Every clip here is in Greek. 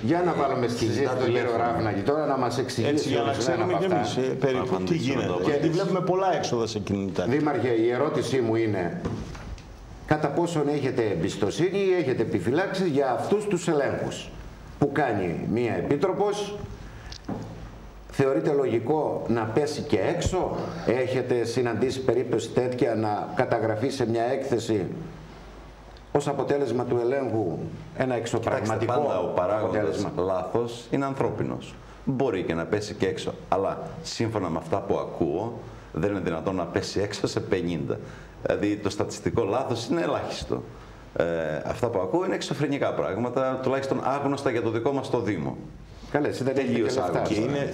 Για να βάλουμε στη συζήτηση τον κύριο Ράφναγη τώρα να μας εξηγήσει. Έτσι, για να ξέρουμε και εμείς περίπου τι γίνεται. Γιατί βλέπουμε πολλά έξοδα σε κινητά. Δήμαρχε, η ερώτησή μου είναι κατά πόσον έχετε εμπιστοσύνη ή έχετε επιφυλάξεις για αυτούς τους ελέγχους που κάνει μία επίτροπος. Θεωρείτε λογικό να πέσει και έξω? Έχετε συναντήσει περίπτωση τέτοια να καταγραφεί σε μια έκθεση ως αποτέλεσμα του ελέγχου ένα εξωπραγματικό πάντα ο παράγοντας λάθος είναι ανθρώπινος. Μπορεί και να πέσει και έξω, αλλά σύμφωνα με αυτά που ακούω δεν είναι δυνατόν να πέσει έξω σε 50. Δηλαδή το στατιστικό λάθος είναι ελάχιστο. Αυτά που ακούω είναι εξωφρενικά πράγματα, τουλάχιστον άγνωστα για το δικό μας το Δήμο. Καλέ, δεν τελείως άγνωστα. Και είναι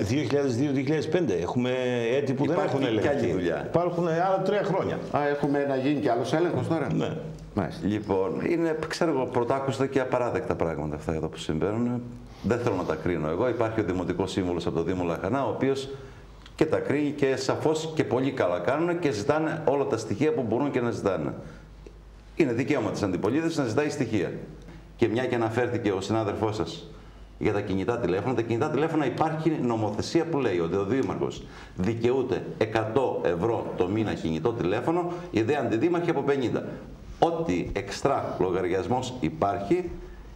2002-2005. Έχουμε έτη που δεν έχουν ελεγχθεί. Υπάρχουν άλλα 3 χρόνια. Έχουμε να γίνει κι άλλος έλεγχος τώρα. Ναι. Μάλιστα. Λοιπόν, είναι, ξέρω εγώ, πρωτάκουστα και απαράδεκτα πράγματα αυτά εδώ που συμβαίνουν. Δεν θέλω να τα κρίνω εγώ. Υπάρχει ο Δημοτικός Σύμβουλος από το Δήμο Λαχανά, ο οποίος και τα κρίνει και σαφώς και πολύ καλά κάνουν και ζητάνε όλα τα στοιχεία που μπορούν και να ζητάνε. Είναι δικαίωμα της αντιπολίτευσης να ζητάει στοιχεία. Και μια και αναφέρθηκε ο συνάδελφός σας για τα κινητά τηλέφωνα, υπάρχει νομοθεσία που λέει ότι ο Δήμαρχος δικαιούται 100 ευρώ το μήνα κινητό τηλέφωνο, οι δε αντιδήμαρχοι από 50. Ό,τι εξτρά λογαριασμός υπάρχει,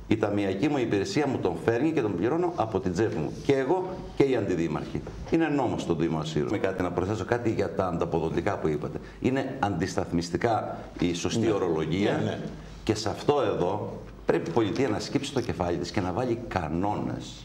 η ταμιακή μου υπηρεσία μου τον φέρνει και τον πληρώνω από την τσέπη μου. Και εγώ και οι αντιδήμαρχοι. Είναι νόμος στο Δήμο Ασύρου. Με κάτι να προσθέσω κάτι για τα ανταποδοτικά που είπατε. Είναι αντισταθμιστικά η σωστή ορολογία. Ναι. Και σε αυτό εδώ πρέπει η πολιτεία να σκύψει το κεφάλι της και να βάλει κανόνες.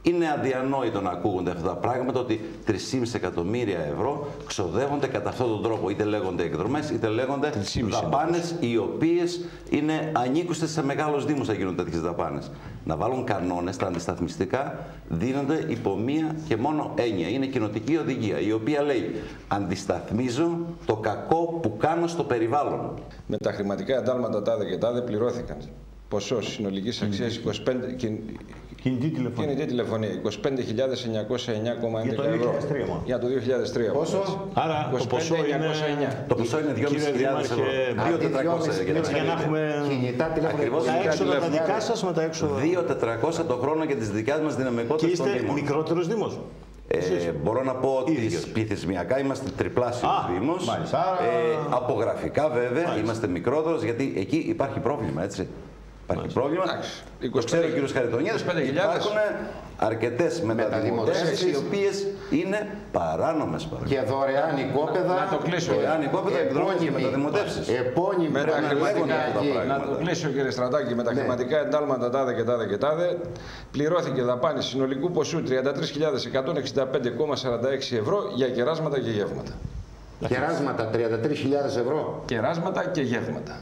Είναι αδιανόητο να ακούγονται αυτά τα πράγματα ότι 3,5 εκατομμύρια ευρώ ξοδεύονται κατά αυτόν τον τρόπο. Είτε λέγονται εκδρομές, είτε λέγονται δαπάνες οι οποίες είναι ανήκουστες σε μεγάλους δήμους να γίνουν τέτοιες δαπάνες. Να βάλουν κανόνες, τα αντισταθμιστικά δίνονται υπό μία και μόνο έννοια. Είναι κοινοτική οδηγία η οποία λέει αντισταθμίζω το κακό που κάνω στο περιβάλλον. Με τα χρηματικά εντάλματα τάδε και τάδε πληρώθηκαν ποσό συνολικής αξίας 25. Κινητή τηλεφωνία. 25.909,11 ευρώ. Για το 2003. Πόσο? Άρα το ποσό είναι... Το ποσό είναι 2.500 ευρώ. 2.400 για να έχουμε κινητά τηλέφωνα. Τα έξοδα τα δικά σας με τα έξοδα. 2.400 το χρόνο για τις δικές μας δυναμικότητες στον Δήμο. Και είστε μικρότερος Δήμος. Μπορώ να πω ότι πληθυσμιακά είμαστε τριπλάσιος Δήμος. Απογραφικά βέβαια είμαστε μικρότερος, γιατί εκεί υπάρχει πρόβλημα, έτσι. Υπάρχει πρόβλημα. Το ξέρει ο κ. Χαριτονιάδης. Υπάρχουν αρκετές μεταδημοτεύσεις οι οποίες είναι παράνομες. Και δωρεάν οικόπεδα. Να το κλείσω. Δωρεάν οικόπεδα, εκδρόμες και μεταδημοτεύσεις. Επώνυμη να το κλείσω, κ. Στρατάκη. Με τα χρηματικά εντάλματα τάδε και τάδε πληρώθηκε δαπάνη συνολικού ποσού 33.165,46 ευρώ για κεράσματα και γεύματα. Κεράσματα 33.000 ευρώ. Κεράσματα και γεύματα.